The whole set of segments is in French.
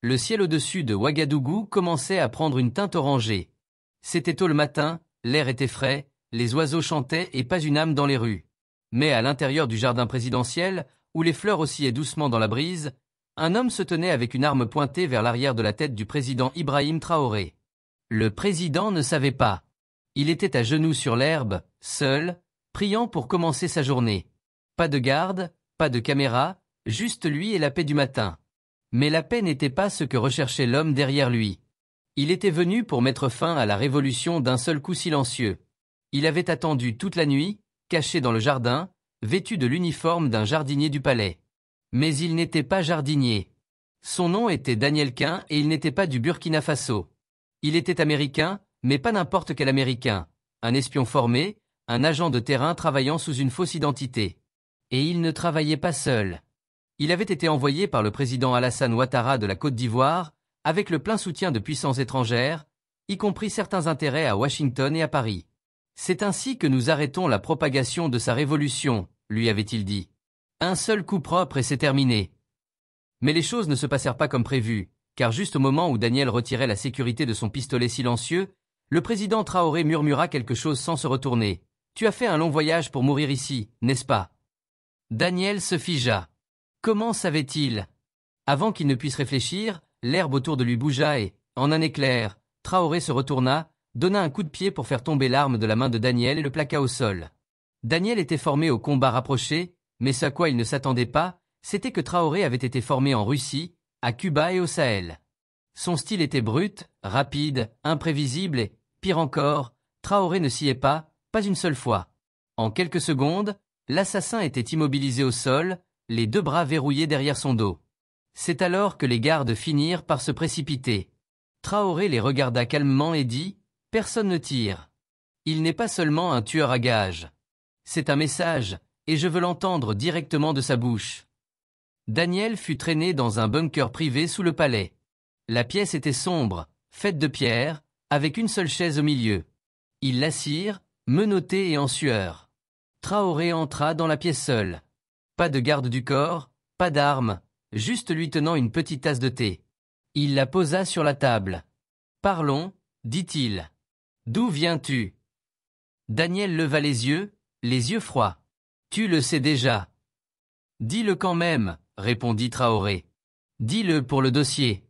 le ciel au-dessus de Ouagadougou commençait à prendre une teinte orangée. C'était tôt le matin, l'air était frais, les oiseaux chantaient et pas une âme dans les rues. Mais à l'intérieur du jardin présidentiel, où les fleurs oscillaient doucement dans la brise, un homme se tenait avec une arme pointée vers l'arrière de la tête du président Ibrahim Traoré. Le président ne savait pas. Il était à genoux sur l'herbe, seul, priant pour commencer sa journée. Pas de garde, pas de caméra, juste lui et la paix du matin. Mais la paix n'était pas ce que recherchait l'homme derrière lui. Il était venu pour mettre fin à la révolution d'un seul coup silencieux. Il avait attendu toute la nuit, caché dans le jardin, vêtu de l'uniforme d'un jardinier du palais. Mais il n'était pas jardinier. Son nom était Daniel Quin et il n'était pas du Burkina Faso. Il était américain, mais pas n'importe quel américain. Un espion formé, un agent de terrain travaillant sous une fausse identité. Et il ne travaillait pas seul. Il avait été envoyé par le président Alassane Ouattara de la Côte d'Ivoire, avec le plein soutien de puissances étrangères, y compris certains intérêts à Washington et à Paris. C'est ainsi que nous arrêtons la propagation de sa révolution, lui avait-il dit. Un seul coup propre et c'est terminé. Mais les choses ne se passèrent pas comme prévu, car juste au moment où Daniel retirait la sécurité de son pistolet silencieux, le président Traoré murmura quelque chose sans se retourner. « Tu as fait un long voyage pour mourir ici, n'est-ce pas ?» Daniel se figea. Comment savait-il? Avant qu'il ne puisse réfléchir, l'herbe autour de lui bougea et, en un éclair, Traoré se retourna, donna un coup de pied pour faire tomber l'arme de la main de Daniel et le plaqua au sol. Daniel était formé au combat rapproché, mais ce à quoi il ne s'attendait pas, c'était que Traoré avait été formé en Russie, à Cuba et au Sahel. Son style était brut, rapide, imprévisible et, pire encore, Traoré ne sciait pas une seule fois. En quelques secondes, l'assassin était immobilisé au sol, les deux bras verrouillés derrière son dos. C'est alors que les gardes finirent par se précipiter. Traoré les regarda calmement et dit « Personne ne tire. Il n'est pas seulement un tueur à gages. C'est un message, et je veux l'entendre directement de sa bouche. » Daniel fut traîné dans un bunker privé sous le palais. La pièce était sombre, faite de pierre, avec une seule chaise au milieu. Ils l'assirent, menotté et en sueur. Traoré entra dans la pièce seul. Pas de garde du corps, pas d'armes, juste lui tenant une petite tasse de thé. Il la posa sur la table. « Parlons, dit-il. D'où viens-tu » Daniel leva les yeux froids. « Tu le sais déjà. »« Dis-le quand même, » répondit Traoré. « Dis-le pour le dossier. »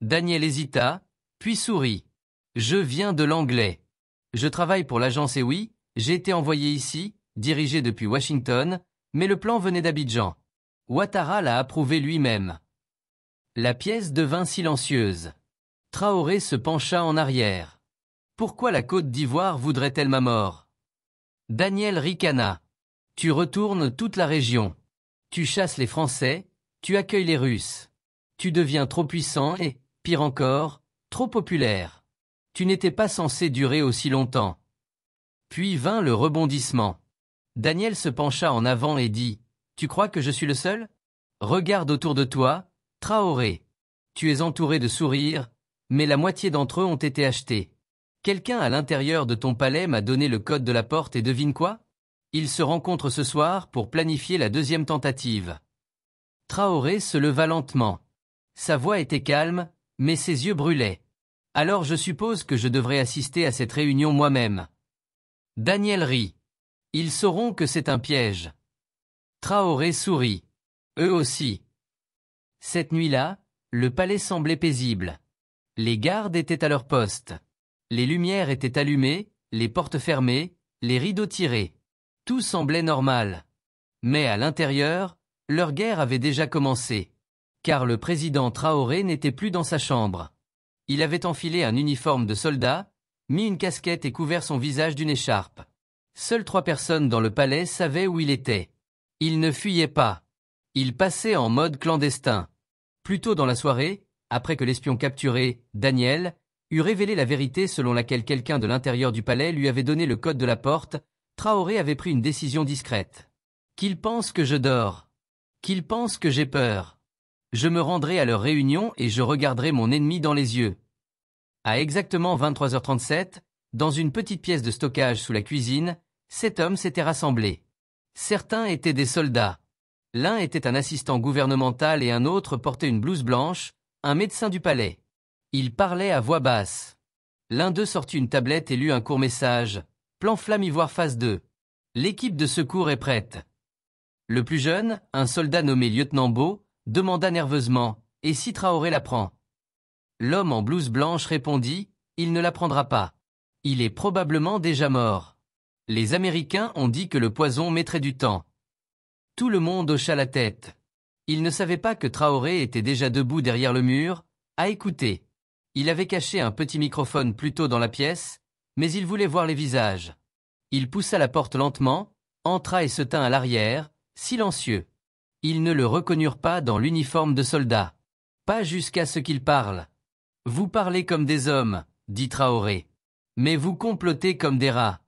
Daniel hésita, puis sourit. « Je viens de l'anglais. Je travaille pour l'agence et oui, j'ai été envoyé ici, dirigé depuis Washington, mais le plan venait d'Abidjan. Ouattara l'a approuvé lui-même. » La pièce devint silencieuse. Traoré se pencha en arrière. « Pourquoi la Côte d'Ivoire voudrait-elle ma mort ?» Daniel ricana. « Tu retournes toute la région. Tu chasses les Français, tu accueilles les Russes. Tu deviens trop puissant et, pire encore, trop populaire. Tu n'étais pas censé durer aussi longtemps. » Puis vint le rebondissement. Daniel se pencha en avant et dit « Tu crois que je suis le seul ? Regarde autour de toi, Traoré. Tu es entouré de sourires, mais la moitié d'entre eux ont été achetés. Quelqu'un à l'intérieur de ton palais m'a donné le code de la porte et devine quoi ? Ils se rencontrent ce soir pour planifier la deuxième tentative. » Traoré se leva lentement. Sa voix était calme, mais ses yeux brûlaient. « Alors je suppose que je devrais assister à cette réunion moi-même. » Daniel rit. « Ils sauront que c'est un piège. » Traoré sourit. Eux aussi. Cette nuit-là, le palais semblait paisible. Les gardes étaient à leur poste. Les lumières étaient allumées, les portes fermées, les rideaux tirés. Tout semblait normal. Mais à l'intérieur, leur guerre avait déjà commencé. Car le président Traoré n'était plus dans sa chambre. Il avait enfilé un uniforme de soldat, mis une casquette et couvert son visage d'une écharpe. Seules 3 personnes dans le palais savaient où il était. Il ne fuyait pas. Il passait en mode clandestin. Plus tôt dans la soirée, après que l'espion capturé, Daniel, eut révélé la vérité selon laquelle quelqu'un de l'intérieur du palais lui avait donné le code de la porte, Traoré avait pris une décision discrète. Qu'ils pensent que je dors. Qu'ils pensent que j'ai peur. Je me rendrai à leur réunion et je regarderai mon ennemi dans les yeux. À exactement 23h37, dans une petite pièce de stockage sous la cuisine, 7 hommes s'étaient rassemblés. Certains étaient des soldats. L'un était un assistant gouvernemental et un autre portait une blouse blanche, un médecin du palais. Il parlait à voix basse. L'un d'eux sortit une tablette et lut un court message. Plan Flamme Ivoire phase 2. L'équipe de secours est prête. Le plus jeune, un soldat nommé lieutenant Beau, demanda nerveusement « Et si Traoré la prend ?» L'homme en blouse blanche répondit « Il ne la prendra pas. Il est probablement déjà mort. Les Américains ont dit que le poison mettrait du temps. » Tout le monde hocha la tête. Il ne savait pas que Traoré était déjà debout derrière le mur, à écouter. Il avait caché un petit microphone plus tôt dans la pièce, mais il voulait voir les visages. Il poussa la porte lentement, entra et se tint à l'arrière, silencieux. Ils ne le reconnurent pas dans l'uniforme de soldat. Pas jusqu'à ce qu'il parle. « Vous parlez comme des hommes, » dit Traoré. « Mais vous complotez comme des rats. »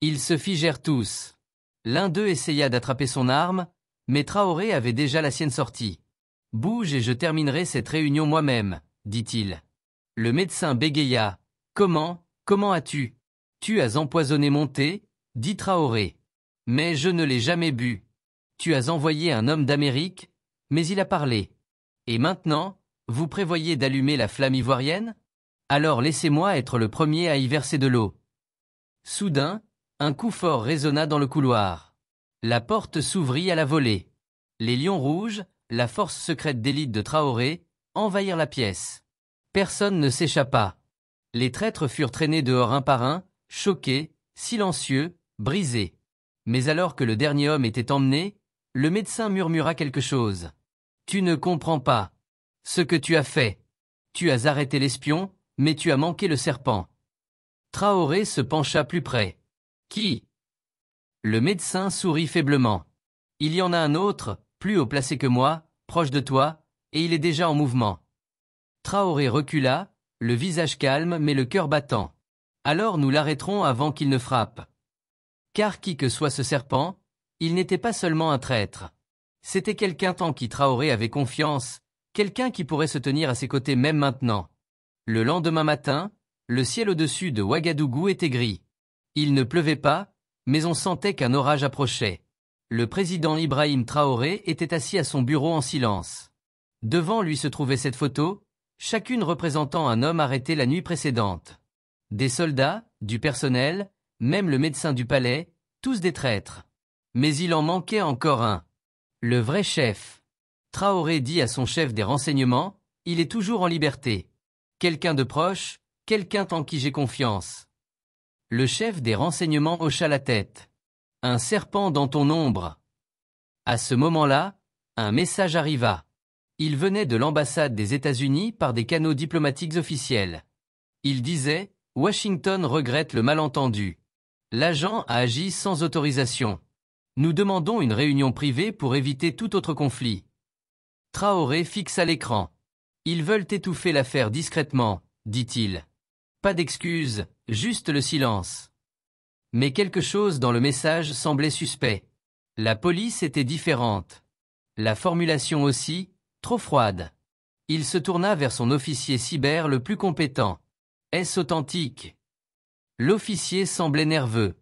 Ils se figèrent tous. L'un d'eux essaya d'attraper son arme, mais Traoré avait déjà la sienne sortie. « Bouge et je terminerai cette réunion moi-même, » dit-il. Le médecin bégaya. « Comment as-tu ? Tu as empoisonné mon thé, » dit Traoré. « Mais je ne l'ai jamais bu. Tu as envoyé un homme d'Amérique, mais il a parlé. Et maintenant, vous prévoyez d'allumer la flamme ivoirienne ? Alors laissez-moi être le premier à y verser de l'eau. » Soudain, un coup fort résonna dans le couloir. La porte s'ouvrit à la volée. Les Lions Rouges, la force secrète d'élite de Traoré, envahirent la pièce. Personne ne s'échappa. Les traîtres furent traînés dehors un par un, choqués, silencieux, brisés. Mais alors que le dernier homme était emmené, le médecin murmura quelque chose. « Tu ne comprends pas. Ce que tu as fait. Tu as arrêté l'espion, mais tu as manqué le serpent. » Traoré se pencha plus près. « Qui ?» Le médecin sourit faiblement. « Il y en a un autre, plus haut placé que moi, proche de toi, et il est déjà en mouvement. » Traoré recula, le visage calme mais le cœur battant. « Alors nous l'arrêterons avant qu'il ne frappe. » Car qui que soit ce serpent, il n'était pas seulement un traître. C'était quelqu'un en qui Traoré avait confiance, quelqu'un qui pourrait se tenir à ses côtés même maintenant. Le lendemain matin, le ciel au-dessus de Ouagadougou était gris. Il ne pleuvait pas, mais on sentait qu'un orage approchait. Le président Ibrahim Traoré était assis à son bureau en silence. Devant lui se trouvait cette photo, chacune représentant un homme arrêté la nuit précédente. Des soldats, du personnel, même le médecin du palais, tous des traîtres. Mais il en manquait encore un. Le vrai chef. Traoré dit à son chef des renseignements, il est toujours en liberté. Quelqu'un de proche, quelqu'un en qui j'ai confiance. Le chef des renseignements hocha la tête. Un serpent dans ton ombre. À ce moment-là, un message arriva. Il venait de l'ambassade des États-Unis par des canaux diplomatiques officiels. Il disait, Washington regrette le malentendu. L'agent a agi sans autorisation. Nous demandons une réunion privée pour éviter tout autre conflit. Traoré fixa l'écran. Ils veulent étouffer l'affaire discrètement, dit-il. Pas d'excuses, juste le silence. Mais quelque chose dans le message semblait suspect. La police était différente. La formulation aussi, trop froide. Il se tourna vers son officier cyber le plus compétent. Est-ce authentique ? L'officier semblait nerveux.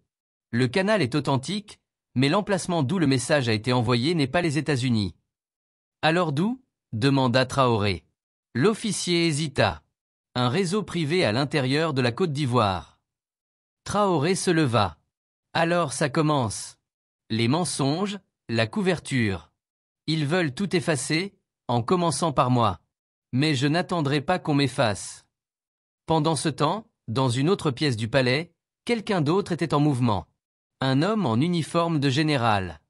Le canal est authentique, mais l'emplacement d'où le message a été envoyé n'est pas les États-Unis. Alors d'où ? Demanda Traoré. L'officier hésita. Un réseau privé à l'intérieur de la Côte d'Ivoire. Traoré se leva. Alors ça commence. Les mensonges, la couverture. Ils veulent tout effacer, en commençant par moi. Mais je n'attendrai pas qu'on m'efface. Pendant ce temps, dans une autre pièce du palais, quelqu'un d'autre était en mouvement. Un homme en uniforme de général.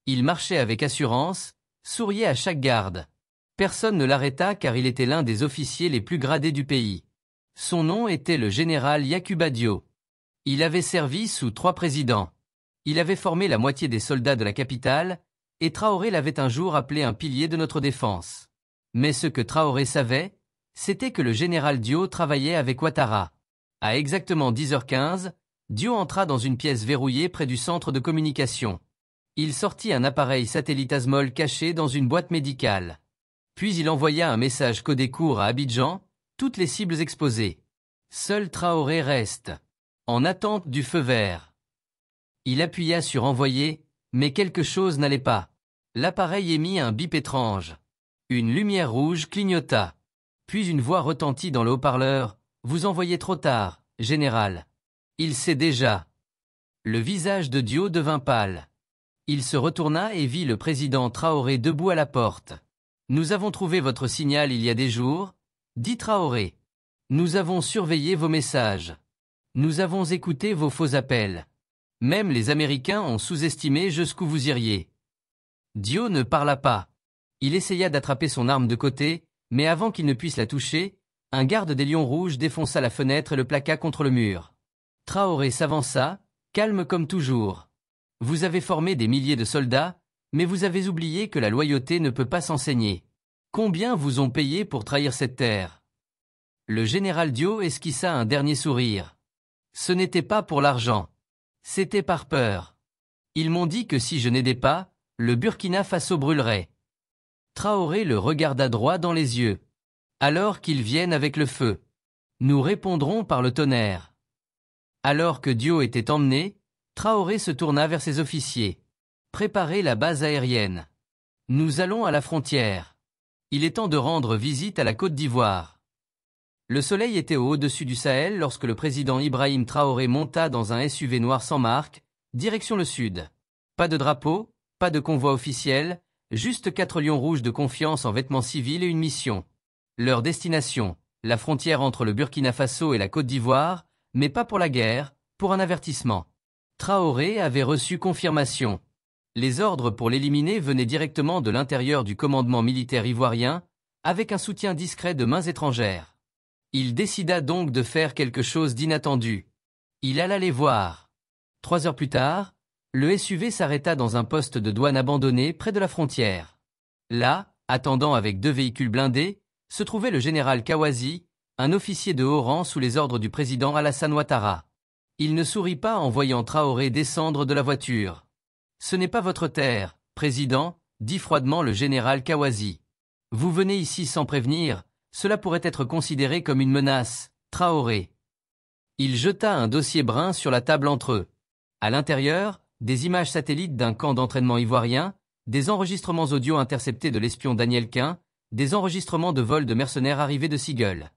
Il marchait avec assurance, souriait à chaque garde. Personne ne l'arrêta car il était l'un des officiers les plus gradés du pays. Son nom était le général Yakuba Dio. Il avait servi sous 3 présidents. Il avait formé la moitié des soldats de la capitale, et Traoré l'avait un jour appelé un pilier de notre défense. Mais ce que Traoré savait, c'était que le général Dio travaillait avec Ouattara. À exactement 10h15, Dio entra dans une pièce verrouillée près du centre de communication. Il sortit un appareil satellite Asmol caché dans une boîte médicale. Puis il envoya un message codé court à Abidjan, toutes les cibles exposées. Seul Traoré reste. En attente du feu vert. Il appuya sur envoyer, mais quelque chose n'allait pas. L'appareil émit un bip étrange. Une lumière rouge clignota. Puis une voix retentit dans le haut-parleur. « Vous envoyez trop tard, général. Il sait déjà. » Le visage de Dio devint pâle. Il se retourna et vit le président Traoré debout à la porte. « Nous avons trouvé votre signal il y a des jours, » dit Traoré. « Nous avons surveillé vos messages. Nous avons écouté vos faux appels. Même les Américains ont sous-estimé jusqu'où vous iriez. » Dio ne parla pas. Il essaya d'attraper son arme de côté, mais avant qu'il ne puisse la toucher, un garde des Lions Rouges défonça la fenêtre et le plaqua contre le mur. Traoré s'avança, calme comme toujours. « Vous avez formé des milliers de soldats, mais vous avez oublié que la loyauté ne peut pas s'enseigner. Combien vous ont payé pour trahir cette terre ?» Le général Dio esquissa un dernier sourire. Ce n'était pas pour l'argent. C'était par peur. Ils m'ont dit que si je n'aidais pas, le Burkina Faso brûlerait. Traoré le regarda droit dans les yeux. Alors qu'ils viennent avec le feu. Nous répondrons par le tonnerre. Alors que Dio était emmené, Traoré se tourna vers ses officiers. Préparez la base aérienne. Nous allons à la frontière. Il est temps de rendre visite à la Côte d'Ivoire. Le soleil était au-dessus du Sahel lorsque le président Ibrahim Traoré monta dans un SUV noir sans marque, direction le sud. Pas de drapeau, pas de convoi officiel, juste 4 lions rouges de confiance en vêtements civils et une mission. Leur destination, la frontière entre le Burkina Faso et la Côte d'Ivoire, mais pas pour la guerre, pour un avertissement. Traoré avait reçu confirmation. Les ordres pour l'éliminer venaient directement de l'intérieur du commandement militaire ivoirien, avec un soutien discret de mains étrangères. Il décida donc de faire quelque chose d'inattendu. Il alla les voir. 3 heures plus tard, le SUV s'arrêta dans un poste de douane abandonné près de la frontière. Là, attendant avec 2 véhicules blindés, se trouvait le général Kawazi, un officier de haut rang sous les ordres du président Alassane Ouattara. Il ne sourit pas en voyant Traoré descendre de la voiture. « Ce n'est pas votre terre, président, » dit froidement le général Kawazi. « Vous venez ici sans prévenir, cela pourrait être considéré comme une menace, Traoré. » Il jeta un dossier brun sur la table entre eux. À l'intérieur, des images satellites d'un camp d'entraînement ivoirien, des enregistrements audio interceptés de l'espion Daniel Quint, des enregistrements de vol de mercenaires arrivés de Seagull.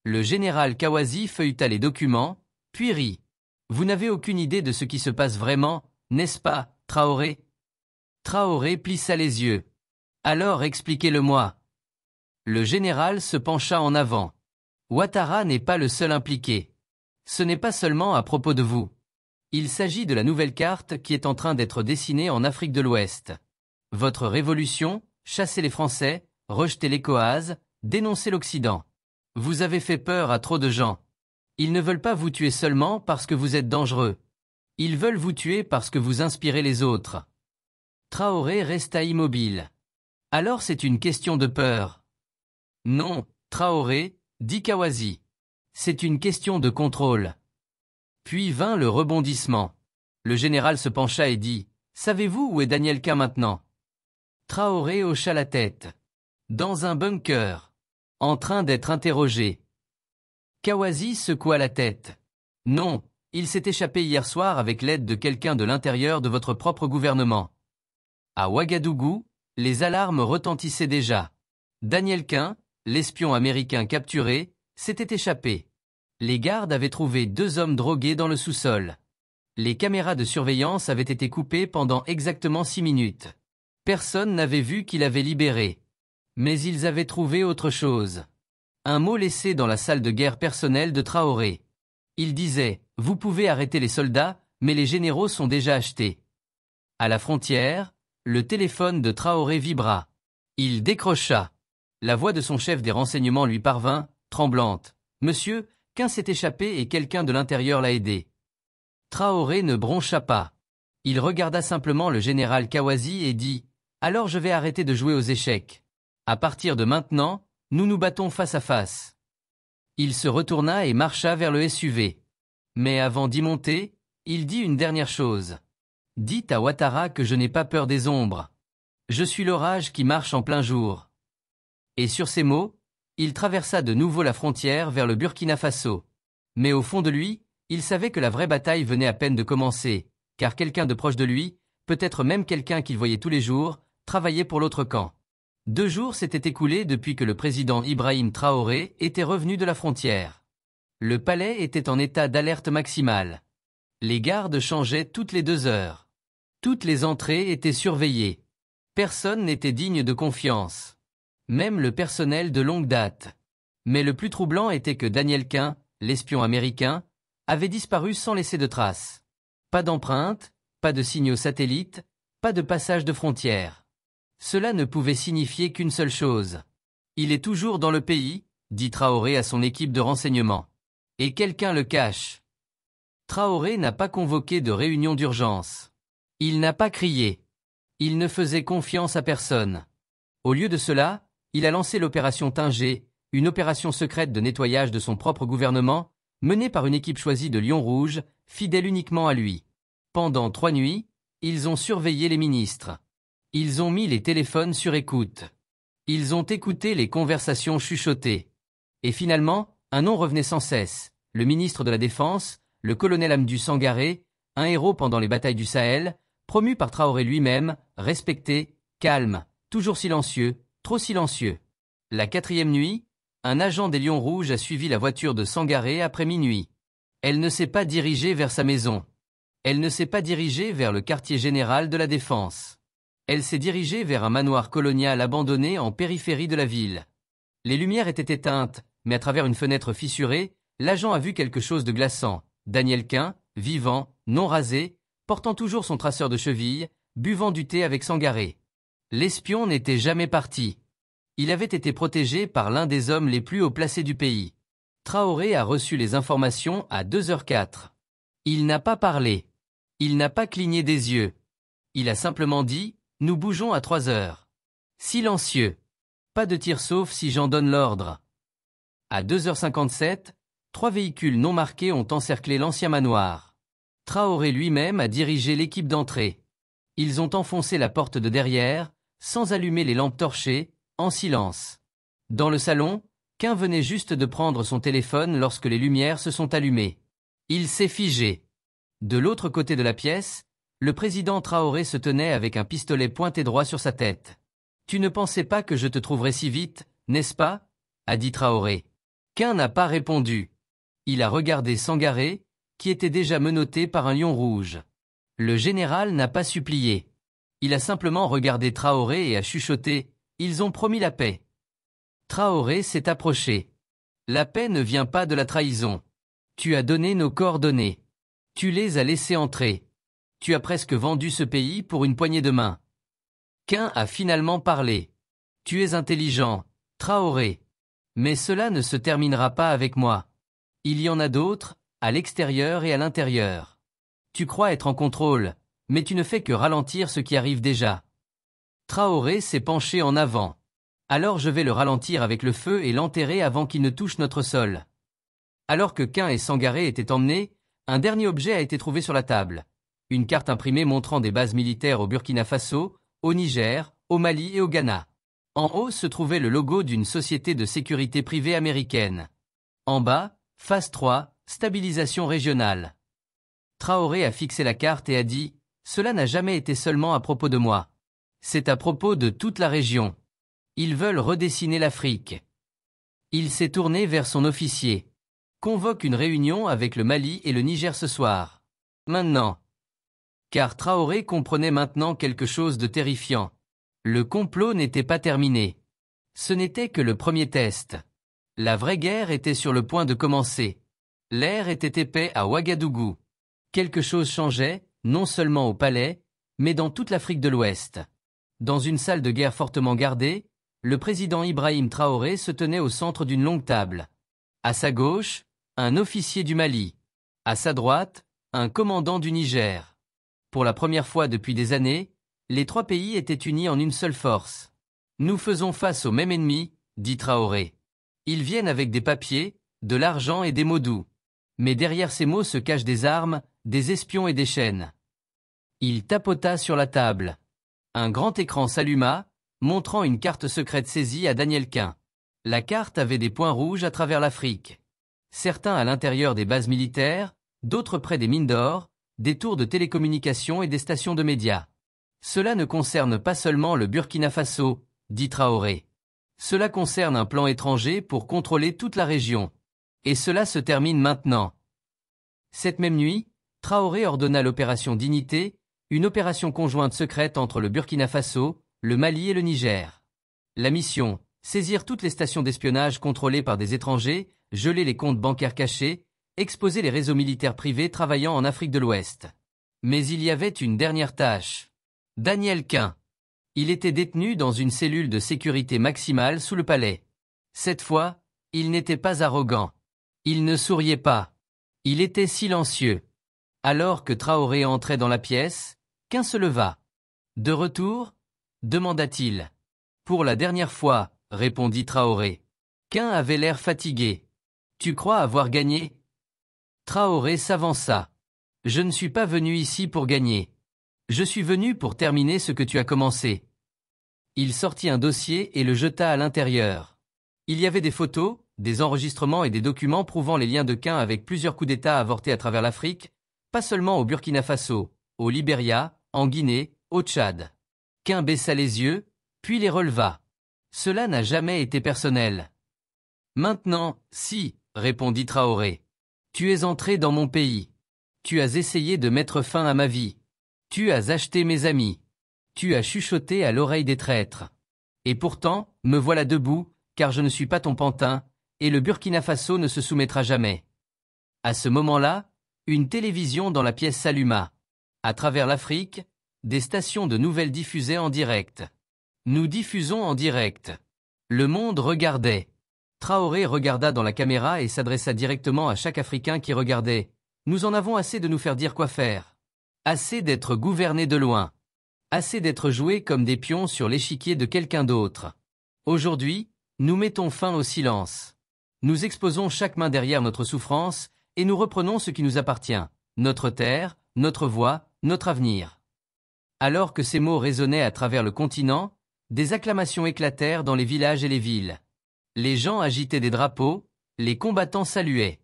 Le général Kawazi feuilleta les documents, puis rit. « Vous n'avez aucune idée de ce qui se passe vraiment, n'est-ce pas, Traoré ?» Traoré plissa les yeux. « Alors expliquez-le-moi. » Le général se pencha en avant. « Ouattara n'est pas le seul impliqué. Ce n'est pas seulement à propos de vous. Il s'agit de la nouvelle carte qui est en train d'être dessinée en Afrique de l'Ouest. Votre révolution, chasser les Français, rejeter les Coas, dénoncer l'Occident. Vous avez fait peur à trop de gens. Ils ne veulent pas vous tuer seulement parce que vous êtes dangereux. Ils veulent vous tuer parce que vous inspirez les autres. » Traoré resta immobile. « Alors c'est une question de peur. »« Non, Traoré, » dit Kawazi. « C'est une question de contrôle. » Puis vint le rebondissement. Le général se pencha et dit « Savez-vous où est Daniel Quint maintenant ?» Traoré hocha la tête. « Dans un bunker. En train d'être interrogé. » Kawazi secoua la tête. « Non, il s'est échappé hier soir avec l'aide de quelqu'un de l'intérieur de votre propre gouvernement. » À Ouagadougou, les alarmes retentissaient déjà. Daniel Quint, l'espion américain capturé, s'était échappé. Les gardes avaient trouvé 2 hommes drogués dans le sous-sol. Les caméras de surveillance avaient été coupées pendant exactement 6 minutes. Personne n'avait vu qu'il avait libéré. Mais ils avaient trouvé autre chose. Un mot laissé dans la salle de guerre personnelle de Traoré. Il disait « Vous pouvez arrêter les soldats, mais les généraux sont déjà achetés. » À la frontière, le téléphone de Traoré vibra. Il décrocha. La voix de son chef des renseignements lui parvint, tremblante. « Monsieur, Quint s'est échappé et quelqu'un de l'intérieur l'a aidé. » Traoré ne broncha pas. Il regarda simplement le général Kawazi et dit « Alors je vais arrêter de jouer aux échecs. À partir de maintenant, nous nous battons face à face. » Il se retourna et marcha vers le SUV. Mais avant d'y monter, il dit une dernière chose. « Dites à Ouattara que je n'ai pas peur des ombres. Je suis l'orage qui marche en plein jour. » Et sur ces mots, il traversa de nouveau la frontière vers le Burkina Faso. Mais au fond de lui, il savait que la vraie bataille venait à peine de commencer, car quelqu'un de proche de lui, peut-être même quelqu'un qu'il voyait tous les jours, travaillait pour l'autre camp. 2 jours s'étaient écoulés depuis que le président Ibrahim Traoré était revenu de la frontière. Le palais était en état d'alerte maximale. Les gardes changeaient toutes les 2 heures. Toutes les entrées étaient surveillées. Personne n'était digne de confiance. Même le personnel de longue date. Mais le plus troublant était que Daniel Quinn, l'espion américain, avait disparu sans laisser de traces. Pas d'empreintes, pas de signaux satellites, pas de passage de frontière. Cela ne pouvait signifier qu'une seule chose. Il est toujours dans le pays, dit Traoré à son équipe de renseignement. Et quelqu'un le cache. Traoré n'a pas convoqué de réunion d'urgence. Il n'a pas crié. Il ne faisait confiance à personne. Au lieu de cela, il a lancé l'opération Tinger, une opération secrète de nettoyage de son propre gouvernement, menée par une équipe choisie de Lions Rouges, fidèle uniquement à lui. Pendant 3 nuits, ils ont surveillé les ministres. Ils ont mis les téléphones sur écoute. Ils ont écouté les conversations chuchotées. Et finalement, un nom revenait sans cesse, le ministre de la Défense, le colonel Amadou Sangaré, un héros pendant les batailles du Sahel, promu par Traoré lui-même, respecté, calme, toujours silencieux, trop silencieux. La 4e nuit, un agent des Lions Rouges a suivi la voiture de Sangaré après minuit. Elle ne s'est pas dirigée vers sa maison. Elle ne s'est pas dirigée vers le quartier général de la Défense. Elle s'est dirigée vers un manoir colonial abandonné en périphérie de la ville. Les lumières étaient éteintes, mais à travers une fenêtre fissurée, l'agent a vu quelque chose de glaçant. Daniel Quinn, vivant, non rasé, portant toujours son traceur de cheville, buvant du thé avec Sangaré. L'espion n'était jamais parti. Il avait été protégé par l'un des hommes les plus haut placés du pays. Traoré a reçu les informations à 2h04. Il n'a pas parlé. Il n'a pas cligné des yeux. Il a simplement dit « Nous bougeons à 3h. » Silencieux. Pas de tir sauf si j'en donne l'ordre. À 2h57, 3 véhicules non marqués ont encerclé l'ancien manoir. Traoré lui-même a dirigé l'équipe d'entrée. Ils ont enfoncé la porte de derrière, sans allumer les lampes torchées, en silence. Dans le salon, Quinn venait juste de prendre son téléphone lorsque les lumières se sont allumées. Il s'est figé. De l'autre côté de la pièce, le président Traoré se tenait avec un pistolet pointé droit sur sa tête. « Tu ne pensais pas que je te trouverais si vite, n'est-ce pas ?» a dit Traoré. Quinn n'a pas répondu. Il a regardé Sangaré, qui était déjà menotté par un lion rouge. Le général n'a pas supplié. Il a simplement regardé Traoré et a chuchoté « Ils ont promis la paix ». Traoré s'est approché. « La paix ne vient pas de la trahison. Tu as donné nos coordonnées. Tu les as laissés entrer. Tu as presque vendu ce pays pour une poignée de main. » Quinn a finalement parlé. « Tu es intelligent, Traoré. Mais cela ne se terminera pas avec moi. Il y en a d'autres, à l'extérieur et à l'intérieur. Tu crois être en contrôle, mais tu ne fais que ralentir ce qui arrive déjà. » Traoré s'est penché en avant. « Alors je vais le ralentir avec le feu et l'enterrer avant qu'il ne touche notre sol. » Alors que Quinn et Sangaré étaient emmenés, un dernier objet a été trouvé sur la table. Une carte imprimée montrant des bases militaires au Burkina Faso, au Niger, au Mali et au Ghana. En haut se trouvait le logo d'une société de sécurité privée américaine. En bas, phase 3, stabilisation régionale. Traoré a fixé la carte et a dit « Cela n'a jamais été seulement à propos de moi. C'est à propos de toute la région. Ils veulent redessiner l'Afrique. » Il s'est tourné vers son officier. « Convoque une réunion avec le Mali et le Niger ce soir. Maintenant. » Car Traoré comprenait maintenant quelque chose de terrifiant. Le complot n'était pas terminé. Ce n'était que le premier test. La vraie guerre était sur le point de commencer. L'air était épais à Ouagadougou. Quelque chose changeait, non seulement au palais, mais dans toute l'Afrique de l'Ouest. Dans une salle de guerre fortement gardée, le président Ibrahim Traoré se tenait au centre d'une longue table. À sa gauche, un officier du Mali. À sa droite, un commandant du Niger. Pour la première fois depuis des années, les 3 pays étaient unis en une seule force. « Nous faisons face au même ennemi, » dit Traoré. « Ils viennent avec des papiers, de l'argent et des mots doux. Mais derrière ces mots se cachent des armes, des espions et des chaînes. » Il tapota sur la table. Un grand écran s'alluma, montrant une carte secrète saisie à Daniel Quinn. La carte avait des points rouges à travers l'Afrique. Certains à l'intérieur des bases militaires, d'autres près des mines d'or, des tours de télécommunications et des stations de médias. Cela ne concerne pas seulement le Burkina Faso, dit Traoré. Cela concerne un plan étranger pour contrôler toute la région. Et cela se termine maintenant. Cette même nuit, Traoré ordonna l'opération Dignité, une opération conjointe secrète entre le Burkina Faso, le Mali et le Niger. La mission, saisir toutes les stations d'espionnage contrôlées par des étrangers, geler les comptes bancaires cachés, exposer les réseaux militaires privés travaillant en Afrique de l'Ouest. Mais il y avait une dernière tâche. Daniel Quint. Il était détenu dans une cellule de sécurité maximale sous le palais. Cette fois, il n'était pas arrogant. Il ne souriait pas. Il était silencieux. Alors que Traoré entrait dans la pièce, Quint se leva. « De retour ?» demanda-t-il. « Pour la dernière fois », répondit Traoré. Quint avait l'air fatigué. « Tu crois avoir gagné ?» Traoré s'avança. « Je ne suis pas venu ici pour gagner. Je suis venu pour terminer ce que tu as commencé. » Il sortit un dossier et le jeta à l'intérieur. Il y avait des photos, des enregistrements et des documents prouvant les liens de Quint avec plusieurs coups d'État avortés à travers l'Afrique, pas seulement au Burkina Faso, au Libéria, en Guinée, au Tchad. Quint baissa les yeux, puis les releva. Cela n'a jamais été personnel. Maintenant, si, répondit Traoré. Tu es entré dans mon pays. Tu as essayé de mettre fin à ma vie. Tu as acheté mes amis. Tu as chuchoté à l'oreille des traîtres. Et pourtant, me voilà debout, car je ne suis pas ton pantin, et le Burkina Faso ne se soumettra jamais. À ce moment-là, une télévision dans la pièce s'alluma. À travers l'Afrique, des stations de nouvelles diffusaient en direct. Nous diffusons en direct. Le monde regardait. Traoré regarda dans la caméra et s'adressa directement à chaque Africain qui regardait. Nous en avons assez de nous faire dire quoi faire. Assez d'être gouvernés de loin. Assez d'être joués comme des pions sur l'échiquier de quelqu'un d'autre. Aujourd'hui, nous mettons fin au silence. Nous exposons chaque main derrière notre souffrance et nous reprenons ce qui nous appartient, notre terre, notre voix, notre avenir. Alors que ces mots résonnaient à travers le continent, des acclamations éclatèrent dans les villages et les villes. Les gens agitaient des drapeaux, les combattants saluaient.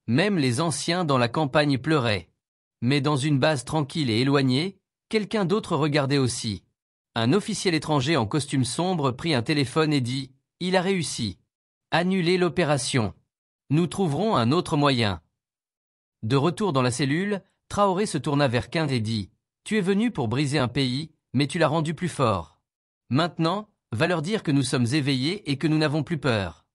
Même les anciens dans la campagne pleuraient. Mais dans une base tranquille et éloignée, quelqu'un d'autre regardait aussi. Un officiel étranger en costume sombre prit un téléphone et dit « Il a réussi. Annulez l'opération. Nous trouverons un autre moyen. » De retour dans la cellule, Traoré se tourna vers Quint et dit « Tu es venu pour briser un pays, mais tu l'as rendu plus fort. Maintenant, va leur dire que nous sommes éveillés et que nous n'avons plus peur. »